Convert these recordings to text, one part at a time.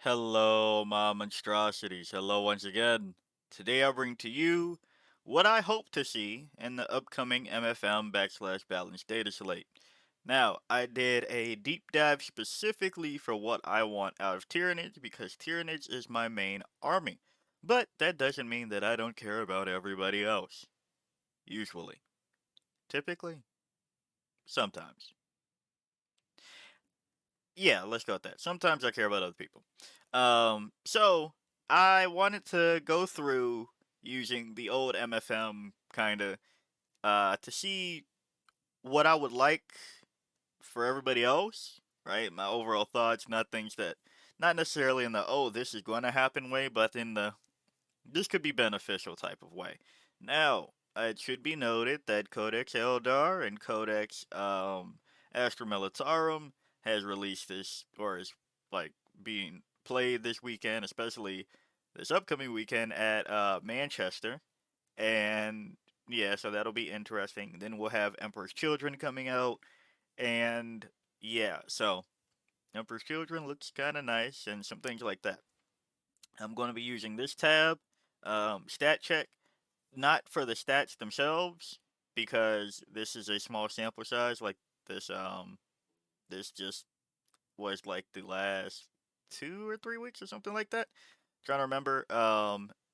Hello, my monstrosities. Hello once again. Today I bring to you what I hope to see in the upcoming MFM backslash balanced data slate. Now, I did a deep dive specifically for what I want out of Tyranids because Tyranids is my main army. But that doesn't mean that I don't care about everybody else. Usually. Typically. Sometimes. Yeah, let's go with that. Sometimes I care about other people. So I wanted to go through using the old MFM kind of to see what I would like for everybody else, right? My overall thoughts, not things that, not necessarily in the oh this is going to happen way, but in the this could be beneficial type of way. Now, it should be noted that Codex Eldar and Codex Astra Militarum has released this, or is like being played this weekend, especially this upcoming weekend at Manchester. And yeah, so that'll be interesting. Then we'll have Emperor's Children coming out, and yeah, so Emperor's Children looks kind of nice, and some things like that. I'm going to be using this tab, stat check, not for the stats themselves, because this is a small sample size. Like this, this just was like the last 2 or 3 weeks or something like that. Trying to remember.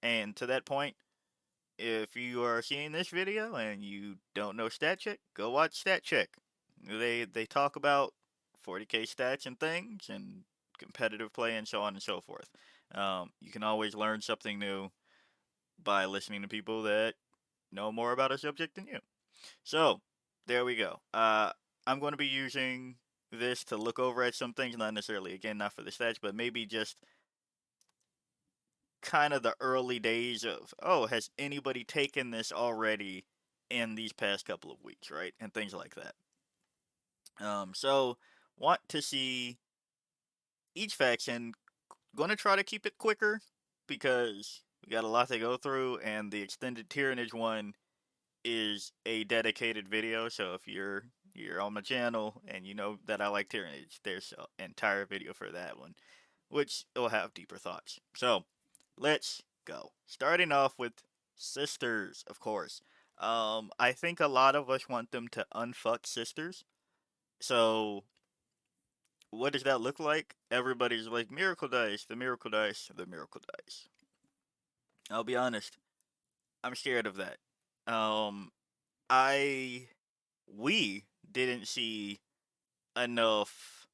And to that point, if you are seeing this video and you don't know stat check, go watch stat check. They talk about 40k stats and things and competitive play and so on and so forth. You can always learn something new by listening to people that know more about a subject than you. So, there we go. I'm going to be using this to look over at some things, not necessarily, again, not for the stats, but maybe just kind of the early days of, oh, has anybody taken this already in these past couple of weeks, right? And things like that. So, want to see each faction. Going to try to keep it quicker because we got a lot to go through, and the extended tyrannage one is a dedicated video. So if you're on my channel and you know that I like tyrannage, there's an entire video for that one, which will have deeper thoughts. So let's go. Starting off with sisters, of course. I think a lot of us want them to unfuck sisters. So what does that look like? Everybody's like miracle dice, the miracle dice, the miracle dice. I'll be honest, I'm scared of that. Um, I we didn't see enough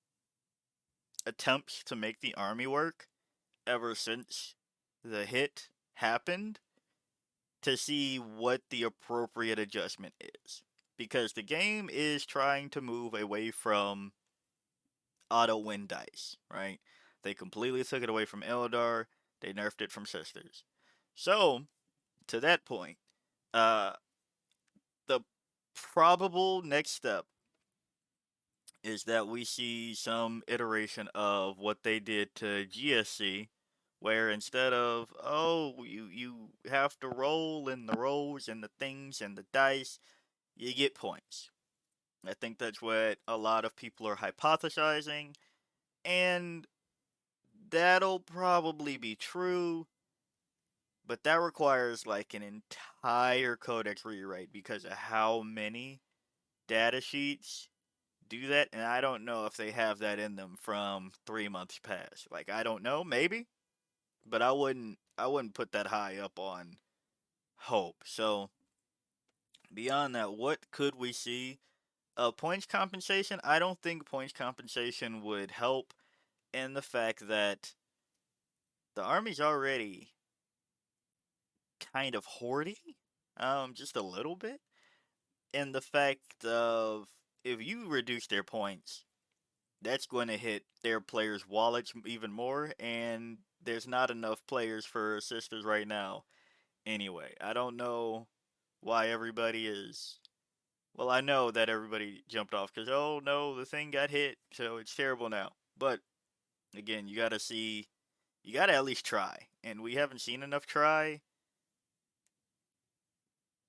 attempts to make the army work ever since the hit happened to see what the appropriate adjustment is. Because the game is trying to move away from auto win dice, right? They completely took it away from Eldar, they nerfed it from Sisters. So, to that point, uh, the probable next step is that we see some iteration of what they did to GSC, where instead of you have to roll in the rolls and the things and the dice, you get points. I think that's what a lot of people are hypothesizing, and that'll probably be true, but that requires like an entire codex rewrite because of how many data sheets do that, and I don't know if they have that in them from 3 months past. Like I don't know, maybe, but I wouldn't put that high up on hope. So beyond that, what could we see? Points compensation. I don't think points compensation would help in the fact that the army's already kind of hoardy, just a little bit. And the fact of if you reduce their points, that's going to hit their players' wallets even more, and there's not enough players for sisters right now. Anyway, I don't know why everybody is. Well, I know that everybody jumped off because, oh no, the thing got hit, so it's terrible now. But again, you gotta see, you gotta at least try. And we haven't seen enough try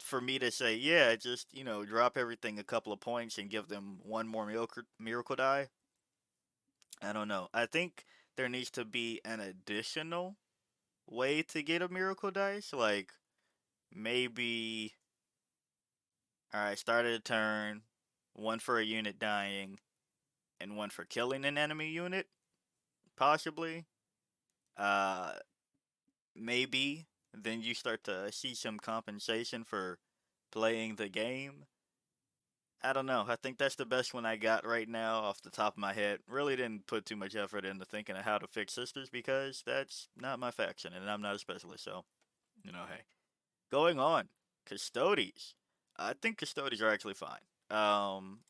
for me to say, yeah, just, drop everything a couple of points and give them one more miracle die. I don't know. I think there needs to be an additional way to get a miracle dice. Like maybe, all right, started a turn, one for a unit dying, and one for killing an enemy unit, possibly. Uh, Maybe then you start to see some compensation for playing the game. I don't know. I think that's the best one I got right now off the top of my head. Really didn't put too much effort into thinking of how to fix sisters because that's not my faction and I'm not a specialist. So, hey. Going on, Custodes. I think Custodes are actually fine. Um,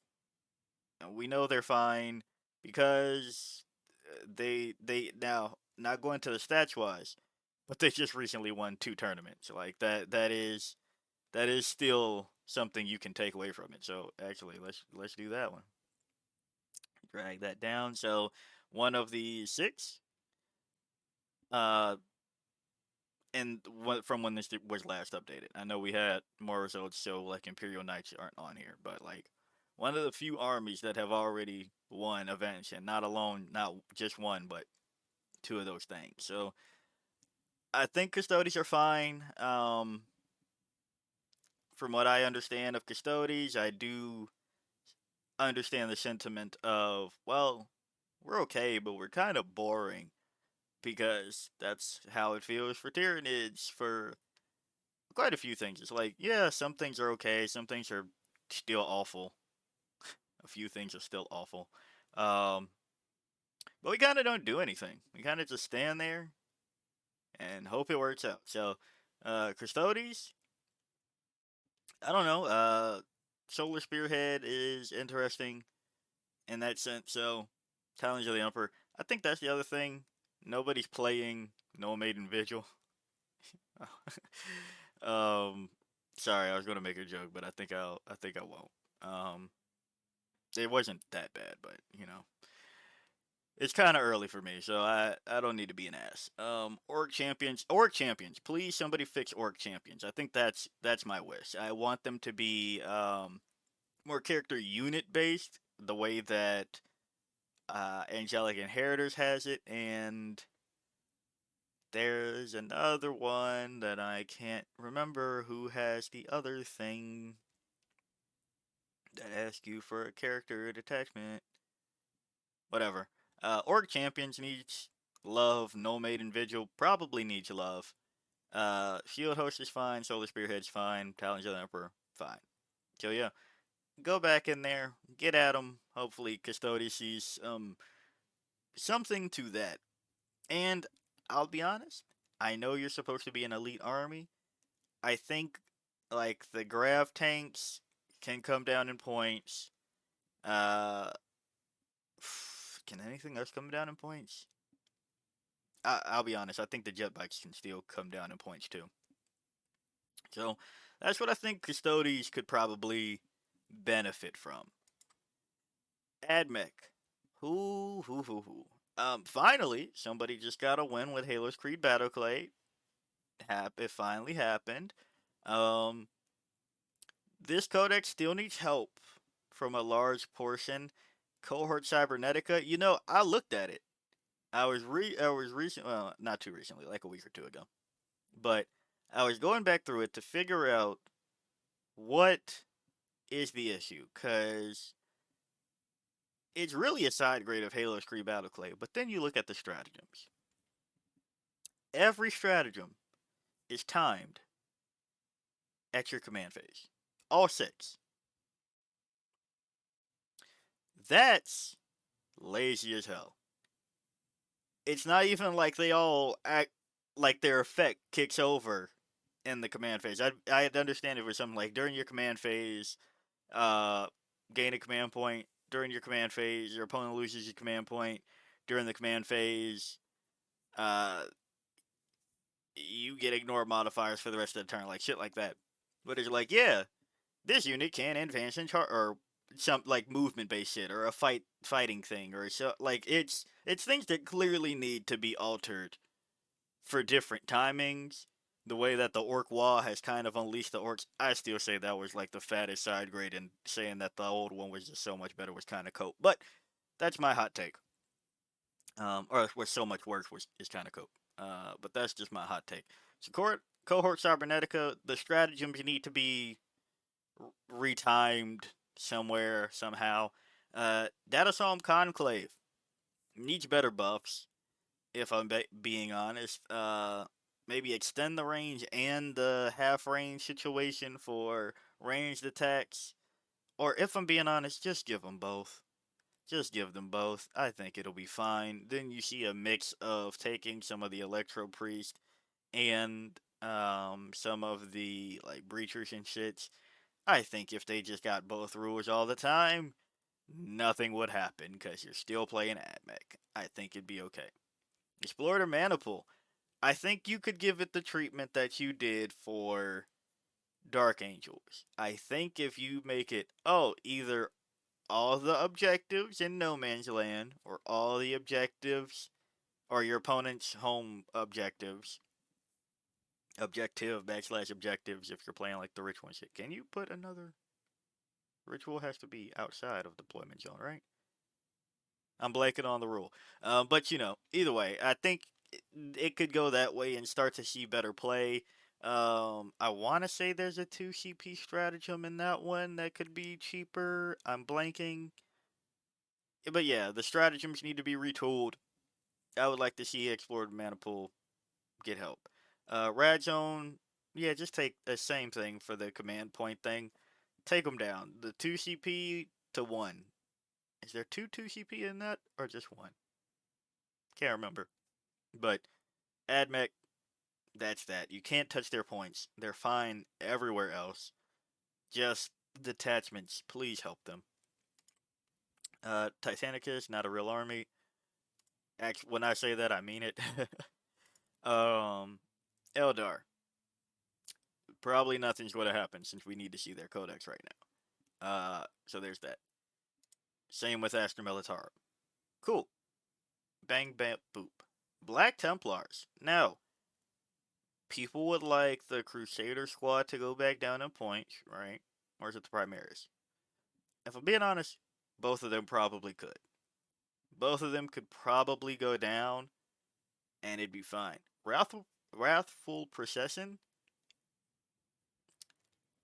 we know they're fine because they now not going to the stats wise, but they just recently won two tournaments. Like that is still something you can take away from it. So actually, let's do that one. Drag that down. So one of the six, uh, and from when this was last updated. I know we had more results, so like Imperial Knights aren't on here, but like one of the few armies that have already won events, and not alone, not just one, but two of those things. So I think Custodes are fine. From what I understand of Custodes, I do understand the sentiment of, well, we're okay, but we're kind of boring because that's how it feels for Tyranids for quite a few things. It's like, yeah, some things are okay, some things are still awful. A few things are still awful. Um, but we kind of don't do anything. We kind of just stand there and hope it works out. So, Custodes, I don't know. Solar Spearhead is interesting in that sense. So, Challenge of the Emperor. I think that's the other thing. Nobody's playing No Maiden Vigil. um, sorry, I was gonna make a joke, but I think I won't. Um, it wasn't that bad, but it's kind of early for me, so I don't need to be an ass. Orc champions, please somebody fix orc champions. I think that's my wish. I want them to be more character unit based, the way that Angelic Inheritors has it, and there's another one that I can't remember who has the other thing that asks you for a character detachment. Whatever. Orc Champions needs love. No Maiden Vigil probably needs love. Shield Host is fine. Solar Spearhead's fine. Talons of the Emperor, fine. So yeah, go back in there, get at them. Hopefully, Custodes sees something to that. And I'll be honest, I know you're supposed to be an elite army. I think like the grav tanks can come down in points. Uh, can anything else come down in points? I'll be honest. I think the jet bikes can still come down in points too. So that's what I think Custodes could probably benefit from. Admech. Who. Finally, somebody just got a win with Halo's Creed Battleclay. It finally happened. Um, this codex still needs help from a large portion. Cohort Cybernetica. I looked at it. I was recent. Well, not too recently, like a week or two ago. But I was going back through it to figure out what is the issue, because it's really a side grade of Halo's Creed Battleclay. But then you look at the stratagems. Every stratagem is timed at your command phase. All six. That's lazy as hell. It's not even like they all act like their effect kicks over in the command phase. I'd understand if it was something like during your command phase, uh, gain a command point. During your command phase, your opponent loses your command point. During the command phase, uh, you get ignore modifiers for the rest of the turn, like shit like that. But it's like, yeah, this unit can advance in char or some like movement based shit or a fighting thing or so like it's things that clearly need to be altered for different timings. The way that the orc wall has kind of unleashed the orcs, I still say that was like the fattest side grade, and saying that the old one was just so much better was kind of cope. But that's my hot take. or with so much work, which is kind of cool. But that's just my hot take. So cohort Cybernetica, the stratagems need to be retimed somewhere somehow. Datasom Conclave needs better buffs. If I'm being honest, maybe extend the range and the half range situation for ranged attacks. Or if I'm being honest, just give them both. Just give them both. I think it'll be fine. Then you see a mix of taking some of the Electro Priest and some of the like breachers and shits. I think if they just got both rules all the time, nothing would happen because you're still playing AdMech. I think it'd be okay. Explorer Maniple. I think you could give it the treatment that you did for Dark Angels. I think if you make it, oh, either all the objectives in No Man's Land or all the objectives or your opponent's home objectives, objective backslash objectives if you're playing like the ritual shit. Can you put another ritual? Has to be outside of deployment zone, right? I'm blanking on the rule. But you know, either way, I think it could go that way and start to see better play. I want to say there's a 2 CP stratagem in that one that could be cheaper. I'm blanking. But yeah, the stratagems need to be retooled. I would like to see Explored Maniple get help. Rad Zone, yeah, just take the same thing for the command point thing. Take them down. The 2 CP to 1. Is there two CP in that or just one? Can't remember. But AdMech, that's that. You can't touch their points. They're fine everywhere else. Just detachments, please help them. Titanicus, not a real army. Actually, when I say that, I mean it. um, Eldar, probably nothing's going to happen since we need to see their codex right now. So there's that. Same with Astra Militarum. Cool. Bang, bam, boop. Black Templars. Now, people would like the Crusader squad to go back down in points, right? Or is it the Primaris? If I'm being honest, both of them probably could. Both of them could probably go down, and it'd be fine. Wrathful Procession.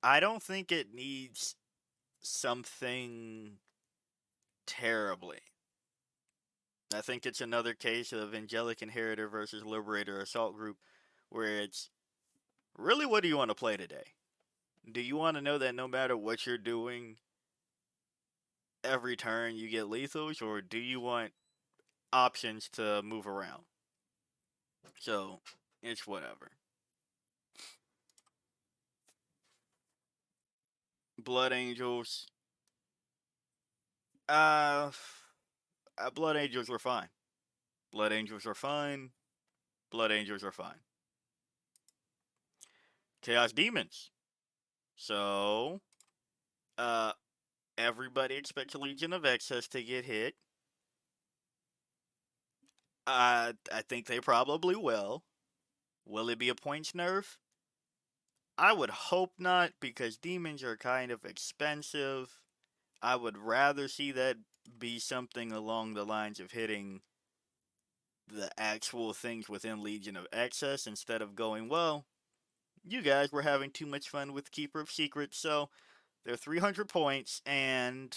I don't think it needs something terribly. I think it's another case of Angelic Inheritor versus Liberator Assault Group, where it's really what do you want to play today? Do you want to know that no matter what you're doing, every turn you get lethals, or do you want options to move around? So it's whatever. Blood Angels. Uh, Blood Angels were fine. Blood Angels are fine. Blood Angels are fine. Chaos Demons. So, uh, everybody expects Legion of Excess to get hit. I think they probably will. Will it be a points nerf? I would hope not because demons are kind of expensive. I would rather see that be something along the lines of hitting the actual things within Legion of Excess instead of going, well, you guys were having too much fun with Keeper of Secrets, so they're 300 points and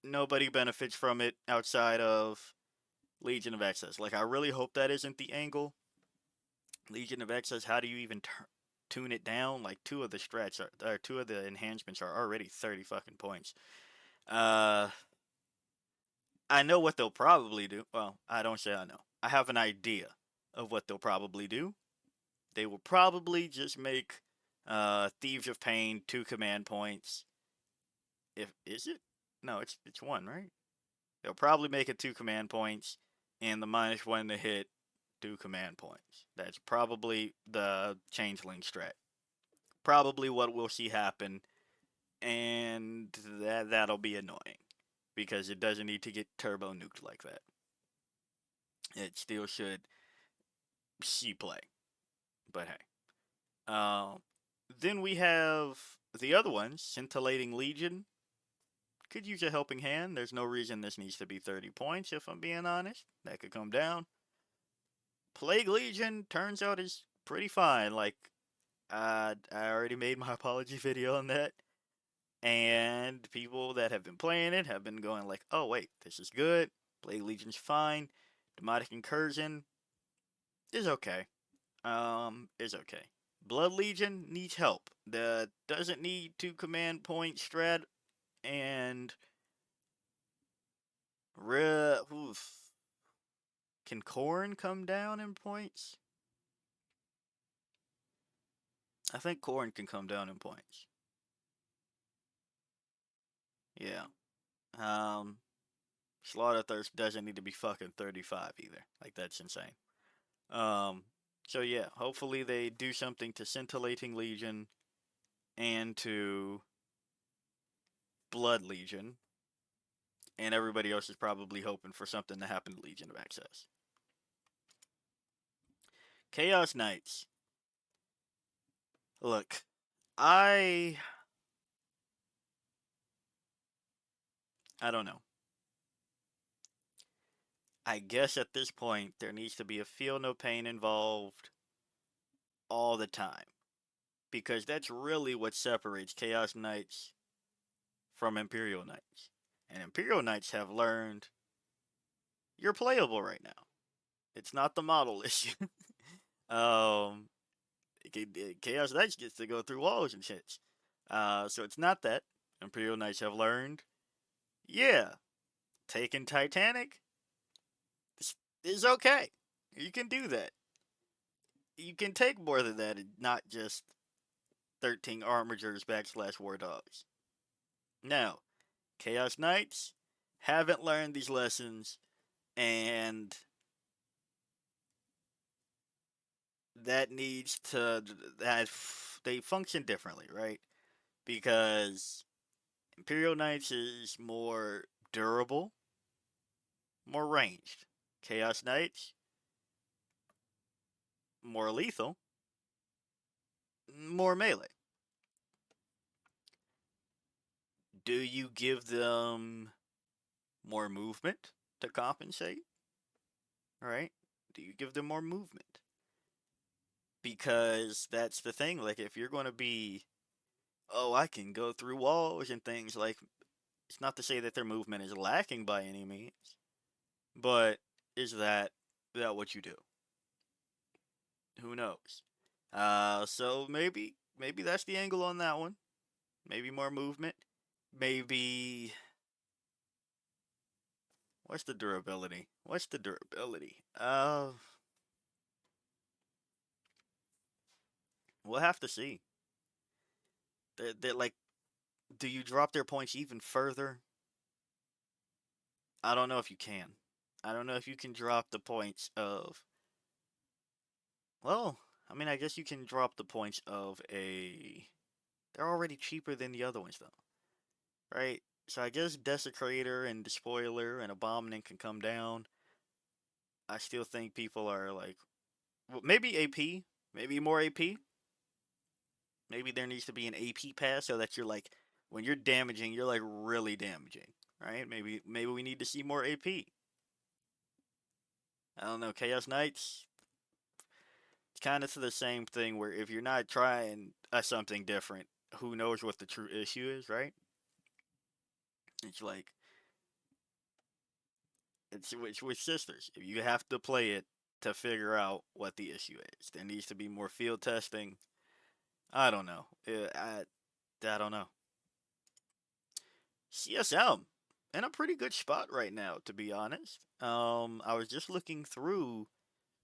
nobody benefits from it outside of Legion of Excess. Like, I really hope that isn't the angle. Legion of Excess, how do you even tune it down? Like, two of the strats or two of the enhancements are already 30 fucking points. Uh, I know what they'll probably do. Well, I don't say I know. I have an idea of what they'll probably do. They will probably just make Thieves of Pain 2 command points. If is it? No, it's 1, right? They'll probably make it 2 command points and the -1 to hit 2 command points. That's probably the changeling strat. Probably what we'll see happen, and that'll be annoying because it doesn't need to get turbo nuked like that. It still should see play, but hey. Then we have the other ones, Scintillating Legion. could use a helping hand. There's no reason this needs to be 30 points, if I'm being honest. That could come down. Plague Legion turns out is pretty fine. Like, I already made my apology video on that. And people that have been playing it have been going like, oh wait, this is good. Plague Legion's fine. Demonic Incursion is okay. Is okay. Blood Legion needs help. That doesn't need to command point strat and oof. Can Corn come down in points? I think Corn can come down in points. Yeah. Slaughterthirst doesn't need to be fucking 35 either. Like, that's insane. Um, so yeah, hopefully they do something to Scintillating Legion and to Blood Legion. And everybody else is probably hoping for something to happen to Legion of Access. Chaos Knights. Look, I don't know. I guess at this point there needs to be a feel no pain involved all the time. Because that's really what separates Chaos Knights from Imperial Knights. And Imperial Knights have learned you're playable right now. It's not the model issue. um, Chaos Knights gets to go through walls and shit. So it's not that. Imperial Knights have learned, yeah, taking Titanic is okay. You can do that. You can take more than that and not just 13 Armigers / War Dogs. Now, Chaos Knights haven't learned these lessons, and that needs to that they function differently, right? Because Imperial Knights is more durable, more ranged. Chaos Knights more lethal, more melee. Do you give them more movement to compensate? Right? Do you give them more movement? Because that's the thing. Like, if you're going to be, oh, I can go through walls and things, like, it's not to say that their movement is lacking by any means, but is that what you do? Who knows? So maybe that's the angle on that one. Maybe more movement. Maybe what's the durability? What's the durability? We'll have to see. That like, do you drop their points even further? I don't know if you can. I don't know if you can drop the points of. Well, I mean, I guess you can drop the points of a. They're already cheaper than the other ones, though, right? So I guess Desecrator and Despoiler and Abominant can come down. I still think people are like, well, maybe AP, maybe more AP. Maybe there needs to be an AP pass so that you're like, when you're damaging, you're like really damaging, right? Maybe we need to see more AP. I don't know. Chaos Knights, it's kind of the same thing where if you're not trying something different, who knows what the true issue is, right? It's like it's with sisters. If you have to play it to figure out what the issue is, there needs to be more field testing. I don't know. I don't know. CSM in a pretty good spot right now, to be honest. I was just looking through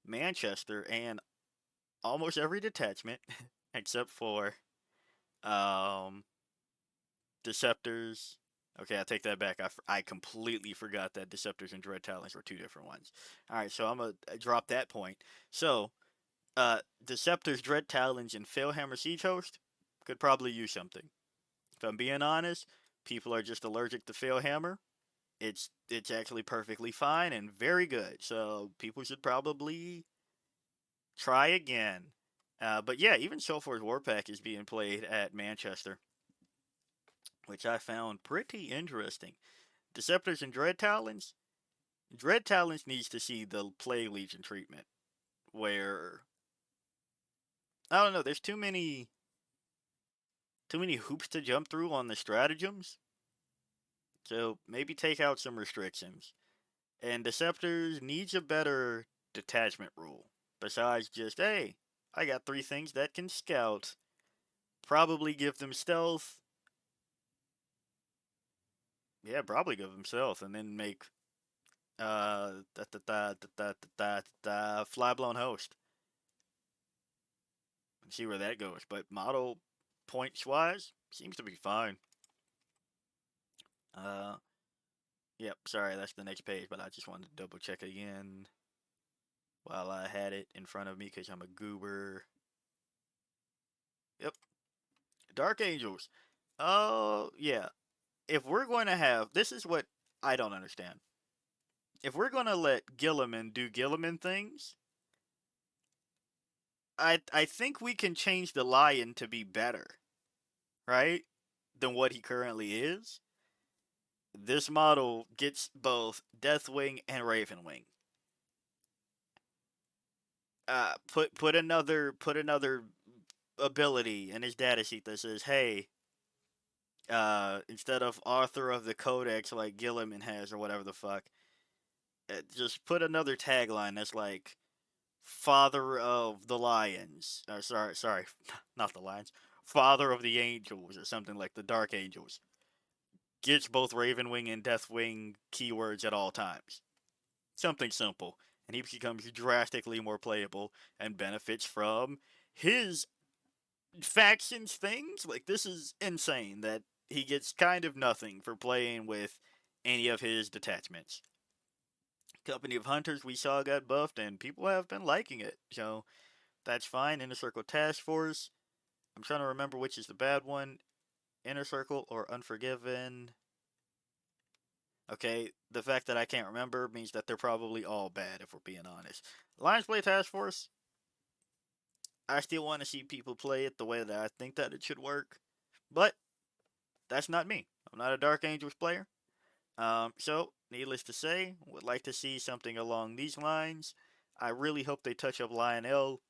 Manchester and almost every detachment except for um Deceptors. Okay, I take that back. I completely forgot that Deceptors and Dread Talons were two different ones. All right, so I'm gonna drop that point. So, Deceptors, Dread Talons, and Failhammer Siege Host could probably use something. If I'm being honest, people are just allergic to Failhammer. It's actually perfectly fine and very good. So people should probably try again. But yeah, even Soulforge Warpack is being played at Manchester. which I found pretty interesting. Deceptors and Dread Talons. Dread Talons needs to see the Plague Legion treatment, where I don't know. There's too many hoops to jump through on the stratagems. So maybe take out some restrictions. And Deceptors needs a better detachment rule. Besides just, hey, I got three things that can scout. Probably give them stealth. Yeah, probably give them stealth, and then make fly blown host and see where that goes. But model points wise seems to be fine. Uh, yep. Sorry, that's the next page, but I just wanted to double check again while I had it in front of me because I'm a goober. Yep. Dark Angels. Oh yeah. If we're going to have, this is what I don't understand. If we're going to let Gilliman do Gilliman things, I think we can change the lion to be better, right? Than what he currently is. This model gets both Deathwing and Ravenwing. Put another ability in his data sheet that says, "Hey, instead of author of the codex like Gilliman has or whatever the fuck, just put another tagline that's like father of the lions. Or sorry, not the lions. Father of the angels or something like the Dark Angels. Gets both Ravenwing and Deathwing keywords at all times. Something simple, and he becomes drastically more playable and benefits from his factions things. Like this is insane that he gets kind of nothing for playing with any of his detachments. Company of Hunters we saw got buffed, and people have been liking it. So that's fine. Inner Circle Task Force. I'm trying to remember which is the bad one. Inner Circle or Unforgiven. Okay, the fact that I can't remember means that they're probably all bad if we're being honest. Lions Play Task Force. I still want to see people play it the way that I think that it should work, but that's not me. I'm not a Dark Angels player. So, needless to say, would like to see something along these lines. I really hope they touch up Lionel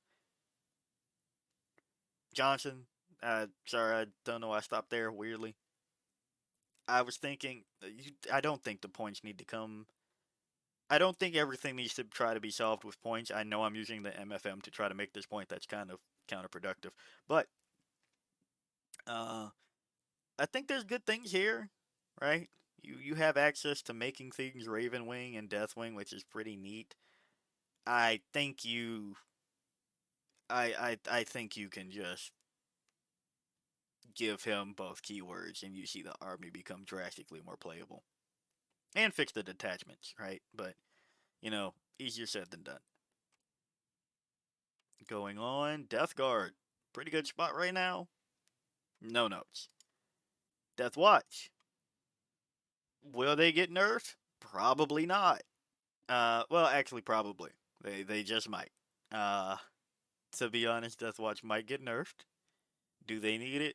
Johnson. Sorry, I don't know why I stopped there weirdly. I was thinking, I don't think the points need to come. I don't think everything needs to try to be solved with points. I know I'm using the MFM to try to make this point that's kind of counterproductive. But uh, I think there's good things here, right? You have access to making things Ravenwing and Deathwing, which is pretty neat. I think you I think you can just give him both keywords and you see the army become drastically more playable. And fix the detachments, right? But, easier said than done. Going on, Death Guard. Pretty good spot right now. No notes. Death Watch. Will they get nerfed? Probably not. Well, actually, probably. They just might. Uh, to be honest, Death Watch might get nerfed. Do they need it?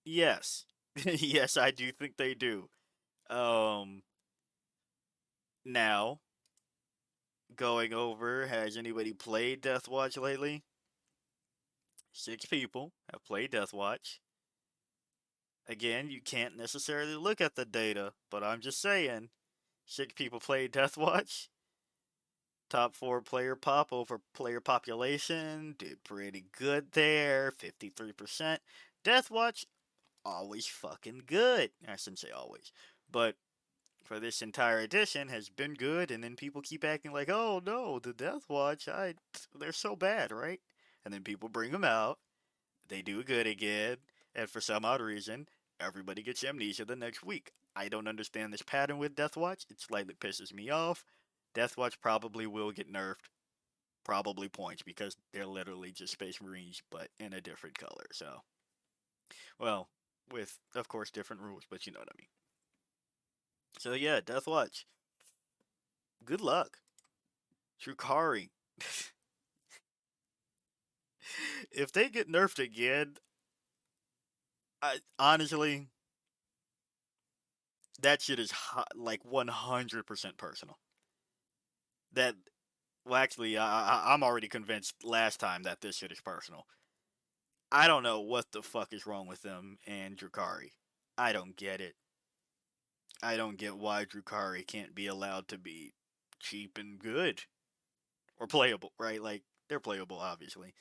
Yes. Yes, I do think they do. Um, Now, going over, has anybody played Death Watch lately? 6 people have played Death Watch. Again, you can't necessarily look at the data, but I'm just saying, 6 people played Death Watch. Top 4 player pop over player population, did pretty good there, 53%. Death Watch, always fucking good. I shouldn't say always, but for this entire edition has been good, and then people keep acting like, oh no, the Death Watch, they're so bad, right? And then people bring them out, they do good again, and for some odd reason, everybody gets amnesia the next week. I don't understand this pattern with Death Watch. It slightly pisses me off. Death Watch probably will get nerfed, probably points, because they're literally just Space Marines, but in a different color. So, well, with of course different rules, but you know what I mean. So yeah, Death Watch. Good luck. Drukari. If they get nerfed again, I honestly That shit is like 100% personal. That well, actually, I'm already convinced last time that this shit is personal. I don't know what the fuck is wrong with them and Drukari. I don't get it. I don't get why Drukari can't be allowed to be cheap and good or playable, right? Like they're playable, obviously,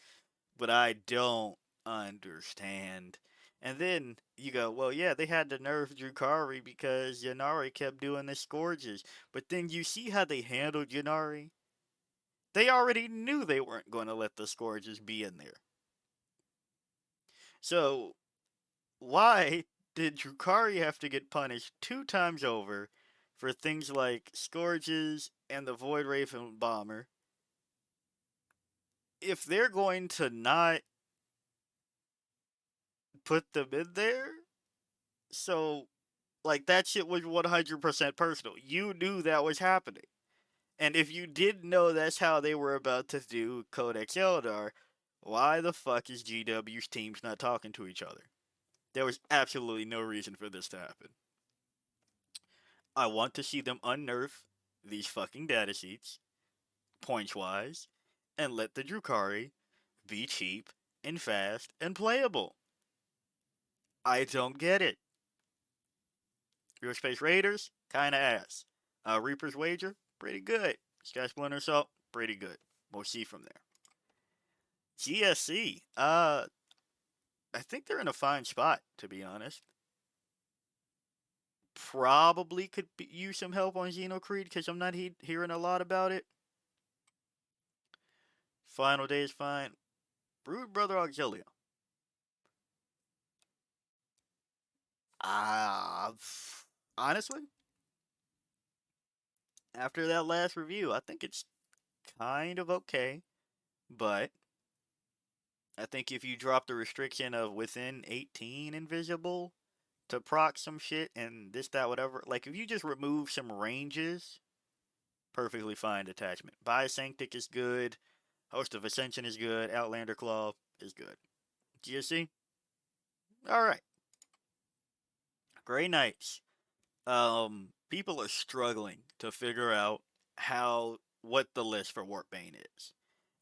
but I don't understand. And then you go, well, yeah, they had to nerf Drukari because Yanari kept doing the scourges. But then you see how they handled Yanari. They already knew they weren't going to let the scourges be in there. So why did Drukari have to get punished 2 times over for things like scourges and the Void Raven bomber if they're going to not put them in there? So like that shit was 100% personal. You knew that was happening. And if you didn't know that's how they were about to do Codex Eldar, why the fuck is GW's teams not talking to each other? There was absolutely no reason for this to happen. I want to see them unnerf these fucking data sheets, points wise, and let the Drukari be cheap and fast and playable. I don't get it. Real Space Raiders, kinda ass. Reaper's Wager, pretty good. Sky Splinter Assault, pretty good. We'll see from there. GSC, I think they're in a fine spot, to be honest. Probably could use some help on Xenocreed because I'm not hearing a lot about it. Final Day is fine. Brood Brother Auxilio. Ah, honestly, after that last review, I think it's kind of okay. But I think if you drop the restriction of within 18 invisible to proc some shit and this, that, whatever, like if you just remove some ranges, perfectly fine detachment. Biosanctic is good. Host of Ascension is good. Outlander Claw is good. GSC? Alright. Grey Knights. People are struggling to figure out what the list for Warpbane is.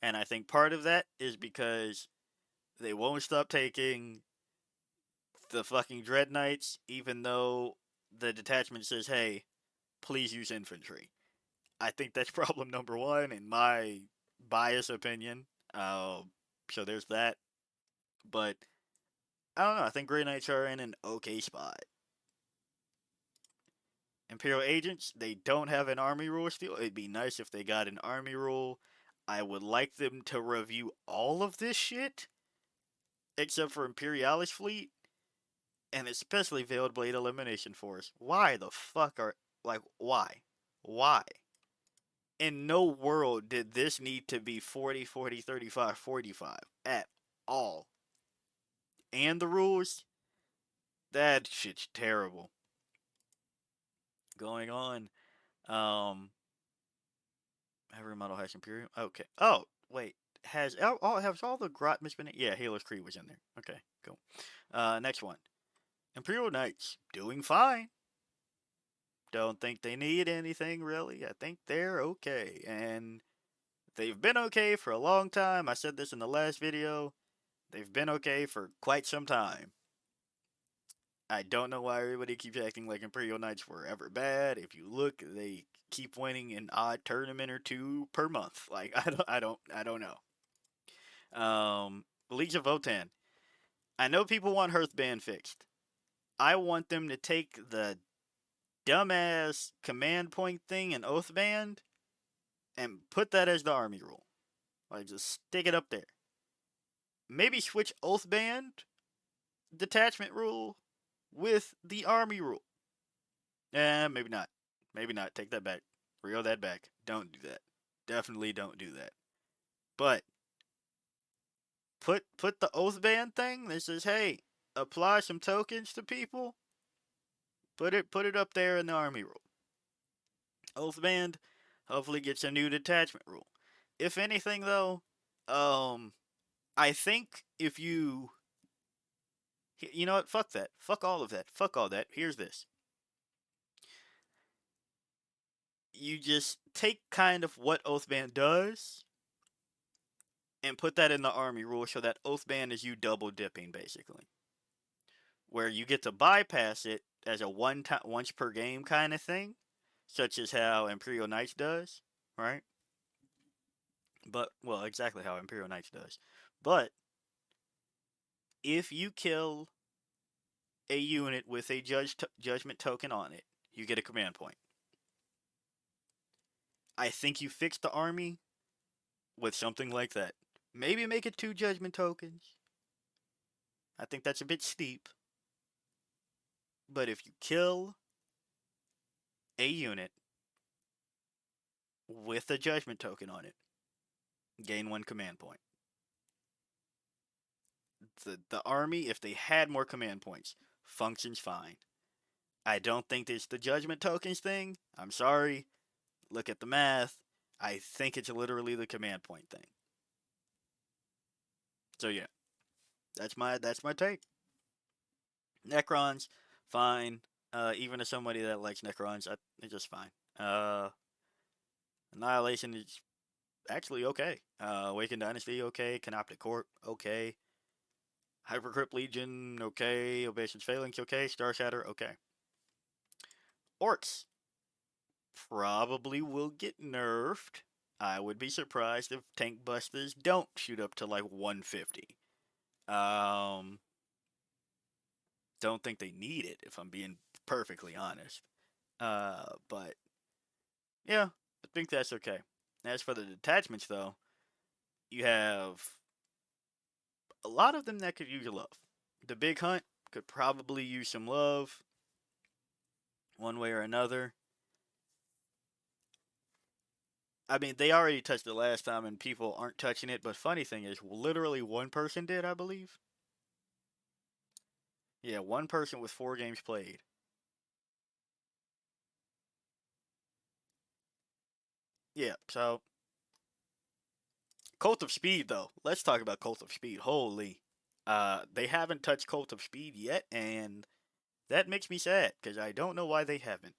And I think part of that is because they won't stop taking the fucking Dread Knights, even though the detachment says, hey, please use infantry. I think that's problem number one in my biased opinion. So there's that. But I don't know. I think Grey Knights are in an okay spot. Imperial Agents, they don't have an army rule still. It'd be nice if they got an army rule. I would like them to review all of this shit, except for Imperialis fleet, and especially Veiled Blade Elimination Force. Why the fuck are, like, why? Why? In no world did this need to be 40, 40, 35, 45 at all. And the rules, that shit's terrible. Going on. Um, every model has Imperium. Okay. Oh, wait. Has all the Grotmas been in? Yeah, Halo's Creed was in there. Okay, cool. Next one. Imperial Knights doing fine. Don't think they need anything really. I think they're okay, and they've been okay for a long time. I said this in the last video. They've been okay for quite some time. I don't know why everybody keeps acting like Imperial Knights were ever bad. If you look, they keep winning an odd tournament or two per month. Like I don't know. Legion of Votann. I know people want Hearthband fixed. I want them to take the dumbass command point thing in Oathband and put that as the army rule. Like just stick it up there. Maybe switch Oathband detachment rule with the army rule. Maybe not. Maybe not. Take that back. Reel that back. Don't do that. Definitely don't do that. But put the Oathband thing that says, hey, apply some tokens to people. Put it up there in the army rule. Oathband hopefully gets a new detachment rule. If anything though, I think if you know what, fuck that. Fuck all of that. Fuck all that. Here's this. you just take kind of what Oathband does and put that in the army rule so that Oathband is you double dipping basically. Where you get to bypass it as a once per game kind of thing, such as how Imperial Knights does, right? But well, exactly how Imperial Knights does. But if you kill a unit with a judgment token on it, you get a command point. I think you fix the army with something like that. Maybe make it 2 judgment tokens. I think that's a bit steep. But if you kill a unit with a judgment token on it, gain 1 command point. The army, if they had more command points, functions fine. I don't think it's the judgment tokens thing. I'm sorry. Look at the math. I think it's literally the command point thing. So yeah, that's my take. Necrons, fine. Even as somebody that likes Necrons, it's just fine. Annihilation is actually okay. Awakened Dynasty, okay. Canoptic Corp, okay. Hypercrypt Legion, okay. Ovation's Phalanx, okay. Star Shatter, okay. Orcs probably will get nerfed. I would be surprised if Tank Busters don't shoot up to like 150. Um, don't think they need it if I'm being perfectly honest. But yeah, I think that's okay. As for the detachments, though, you have a lot of them that could use love. The Big Hunt could probably use some love, one way or another. I mean, they already touched it last time, and people aren't touching it. But funny thing is, literally one person did, I believe. Yeah, one person with 4 games played. Yeah, so Cult of Speed though. Let's talk about Cult of Speed. Holy. They haven't touched Cult of Speed yet, and that makes me sad because I don't know why they haven't.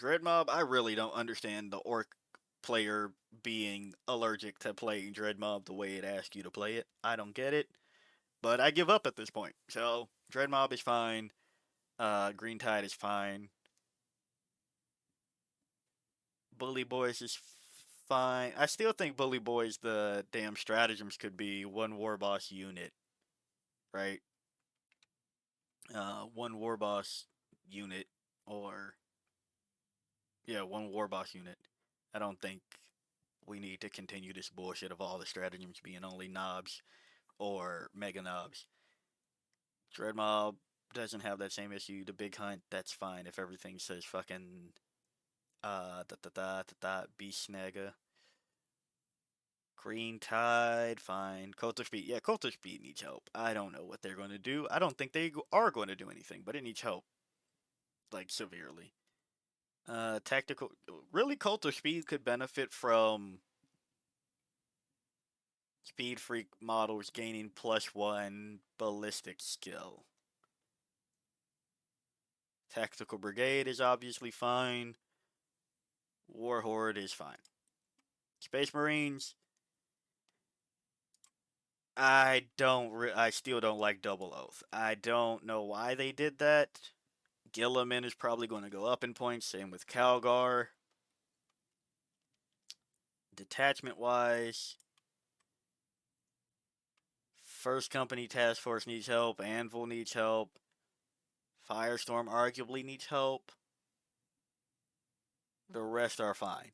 Dreadmob, I really don't understand the orc player being allergic to playing Dreadmob the way it asks you to play it. I don't get it, but I give up at this point. So Dreadmob is fine. Green Tide is fine. Bully Boys is fine. I still think Bully Boys, the damn stratagems could be one War Boss unit, right? One War Boss unit, or yeah, one War Boss unit. I don't think we need to continue this bullshit of all the stratagems being only knobs or mega knobs. Dreadmob doesn't have that same issue. The Big Hunt, that's fine if everything says fucking Beast Snagga. Green Tide, fine. Coulter Speed, yeah, Coulter Speed needs help. I don't know what they're going to do. I don't think they are going to do anything, but it needs help, like severely. Tactical, really, Coulter Speed could benefit from Speed Freak models gaining +1 ballistic skill. Tactical Brigade is obviously fine. War Horde is fine. Space Marines, I still don't like Double Oath. I don't know why they did that. Gilliman is probably going to go up in points. Same with Calgar. Detachment wise, First Company Task Force needs help. Anvil needs help. Firestorm arguably needs help. The rest are fine.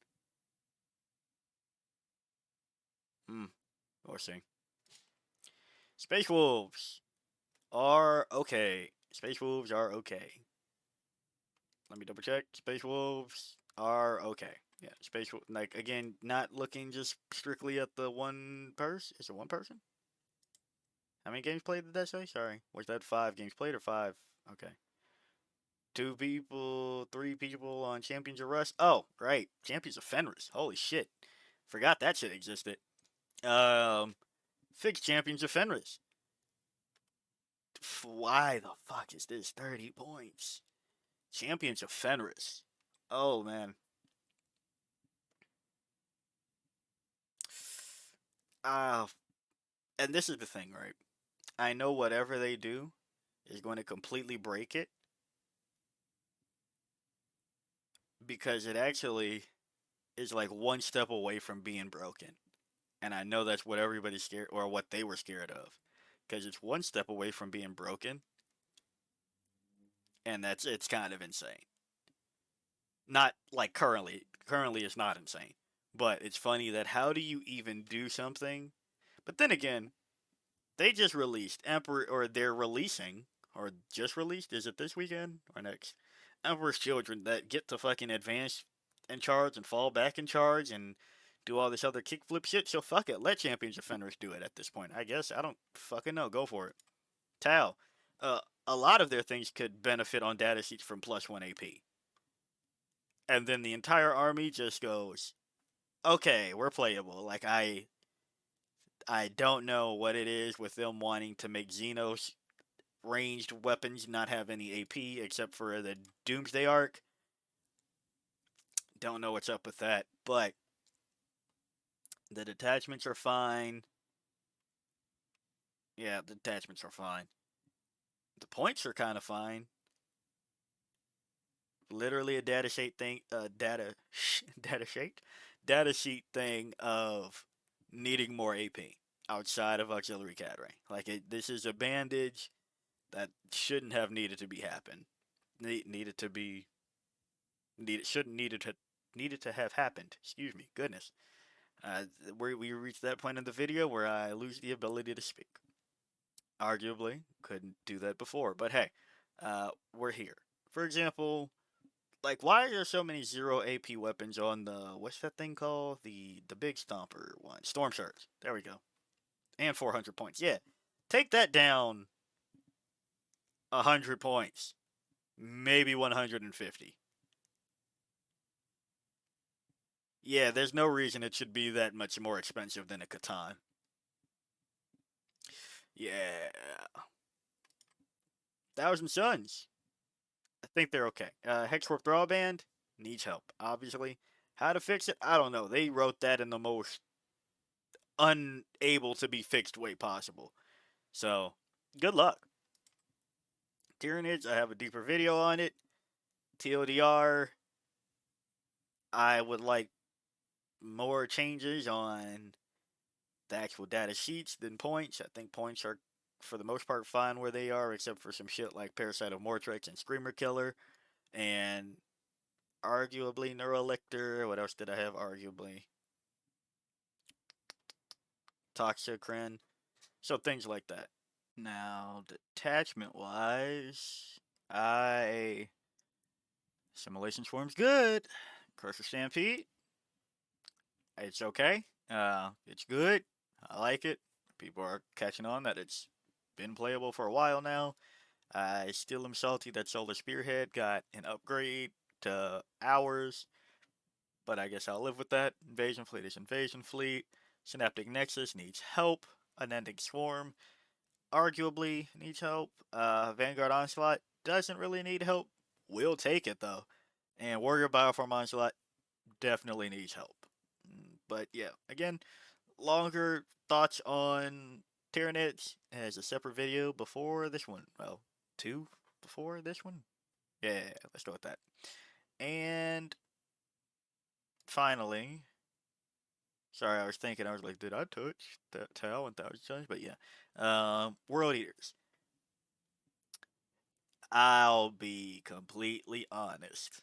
We'll see. Space Wolves are okay. Space Wolves are okay. Let me double check. Space Wolves are okay. Yeah, Space like again, not looking just strictly at the one person. Is it one person? How many games played did that say? Sorry, was that 5 games played or 5? Okay, 2 people, 3 people on Champions of Rust. Oh, right, Champions of Fenris. Holy shit, forgot that shit existed. Um, Fixed Champions of Fenris. Why the fuck is this 30 points? Champions of Fenris. Oh man. Uh, and this is the thing, right? I know whatever they do is going to completely break it because it actually is like one step away from being broken. And I know that's what everybody's scared or what they were scared of. Because it's one step away from being broken, and it's kind of insane. Not like currently. Currently it's not insane. But it's funny that how do you even do something? But then again, they just released Emperor, or they're releasing, or just released. Is it this weekend or next? Emperor's Children that get to fucking advance in charge and fall back in charge and do all this other kickflip shit. So fuck it, let Champions Offenders do it at this point. I guess I don't fucking know. Go for it. Tau. Uh, a lot of their things could benefit on data sheets from +1 AP, and then the entire army just goes, okay, we're playable. Like I don't know what it is with them wanting to make Xenos ranged weapons not have any AP except for the Doomsday arc. Don't know what's up with that, but the detachments are fine. Yeah, the detachments are fine. The points are kind of fine. Literally a data sheet thing, data sheet thing of needing more AP outside of auxiliary cadre. Like this is a bandage that shouldn't have needed to be happen. Needed to be needed shouldn't needed to have happened. Excuse me, goodness. We reached that point in the video where I lose the ability to speak. Arguably, couldn't do that before, but hey, we're here. For example, like why are there so many 0 AP weapons on the what's that thing called? The big stomper one, Storm Surge. There we go, and 400 points. Yeah, take that down 100 points, maybe 150. Yeah, there's no reason it should be that much more expensive than a Catan. Yeah, Thousand Suns. I think they're okay. Hexwork Thrallband needs help, obviously. How to fix it? I don't know. They wrote that in the most unable to be fixed way possible. So, good luck. Tyranids, I have a deeper video on it. TLDR, I would like more changes on the actual data sheets than points. I think points are, for the most part, fine where they are, except for some shit like Parasite of Mortrex and Screamer Killer. And arguably Neurolictor. What else did I have? Arguably Toxicrin. So things like that. Now, detachment wise, I Simulation Swarm's good. Crusher Stampede, it's okay. It's good. I like it. People are catching on that it's been playable for a while now. I still am salty that Solar Spearhead got an upgrade to hours, but I guess I'll live with that. Invasion Fleet is Invasion Fleet. Synaptic Nexus needs help. Unending Swarm arguably needs help. Vanguard Onslaught doesn't really need help. We'll take it though. And Warrior Bioform Onslaught definitely needs help. But yeah, again, longer thoughts on Tyranids as a separate video before this one. Well, two before this one. Yeah, let's go with that. And finally, sorry, I was thinking, I was like, did I touch that Tau 1000 Suns? But yeah, World Eaters. I'll be completely honest.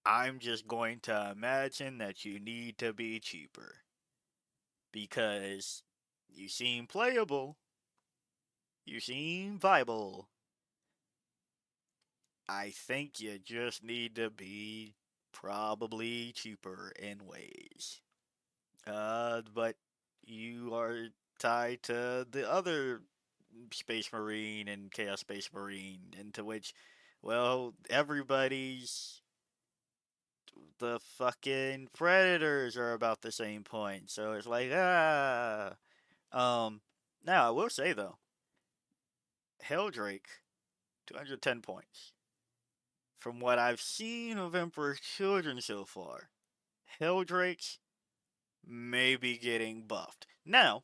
I'm just going to imagine that you need to be cheaper because you seem playable, you seem viable. I think you just need to be probably cheaper in ways. But you are tied to the other Space Marine and Chaos Space Marine, into which, well, everybody's the fucking Predators are about the same point. So it's like, ah. Um, Now I will say though, Helldrake, 210 points. from what I've seen of Emperor's Children so far, Helldrakes may be getting buffed. Now,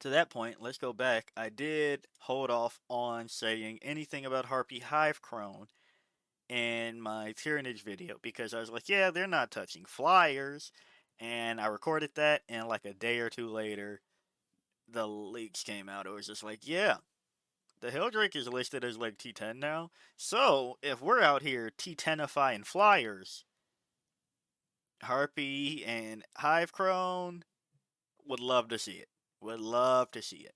to that point, let's go back. I did hold off on saying anything about Harpy Hive Crone in my Tyrannage video because I was like, yeah, they're not touching flyers. And I recorded that, and like a day or two later, the leaks came out. It was just like, yeah, the Helldrake is listed as like T10 now. So if we're out here T10ifying flyers, Harpy and Hive Crone would love to see it. Would love to see it.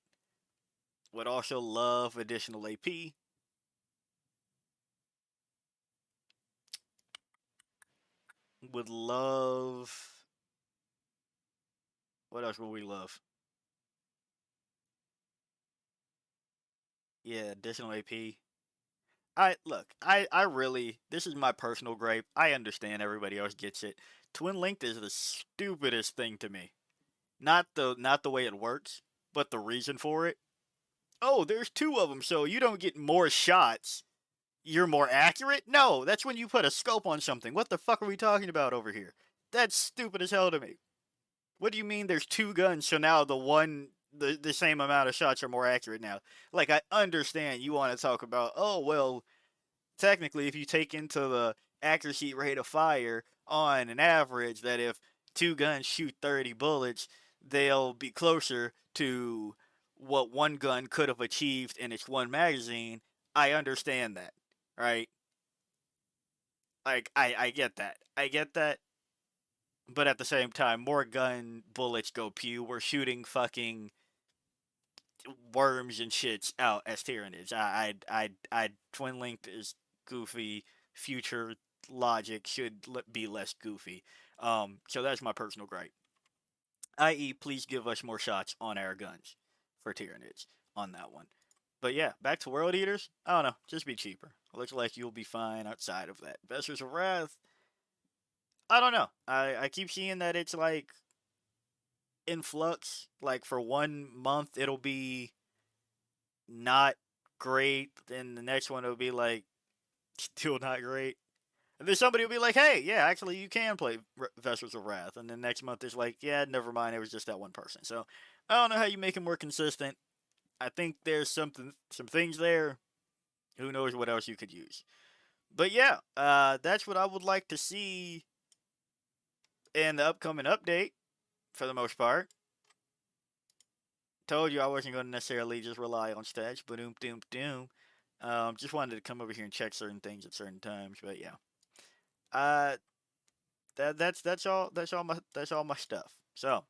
Would also love additional AP. Would love. What else would we love? Yeah, additional AP. I look, I really this is my personal gripe. I understand everybody else gets it. Twin linked is the stupidest thing to me. Not the way it works, but the reason for it. Oh, there's two of them, so you don't get more shots. You're more accurate? No, that's when you put a scope on something. What the fuck are we talking about over here? That's stupid as hell to me. What do you mean there's two guns, so now the same amount of shots are more accurate now? Like I understand you want to talk about, oh well, technically, if you take into the accuracy rate of fire on an average, that if two guns shoot 30 bullets, they'll be closer to what one gun could have achieved in its one magazine. I understand that, right? Like, I get that. I get that. But at the same time, more gun bullets go pew. We're shooting fucking worms and shits out as Tyranids. Twin linked is goofy. Future logic should be less goofy. So that's my personal gripe. I.e., please give us more shots on our guns for Tyranids on that one. But yeah, back to World Eaters. I don't know, just be cheaper. Looks like you'll be fine outside of that. Vessels of Wrath. I don't know. I keep seeing that it's like in flux. Like for 1 month, it'll be not great. Then the next one will be like still not great. And then somebody will be like, "Hey, yeah, actually, you can play Vessels of Wrath." And then next month is like, "Yeah, never mind. It was just that one person." So I don't know how you make it more consistent. I think there's some things there. Who knows what else you could use? But yeah, that's what I would like to see in the upcoming update. For the most part, told you I wasn't going to necessarily just rely on stats. But doom doom doom. Just wanted to come over here and check certain things at certain times. But yeah, uh, that's all my stuff. So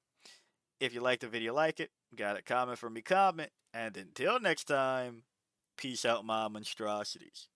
if you like the video, like it. Got a comment from me, comment. And until next time, peace out, my monstrosities.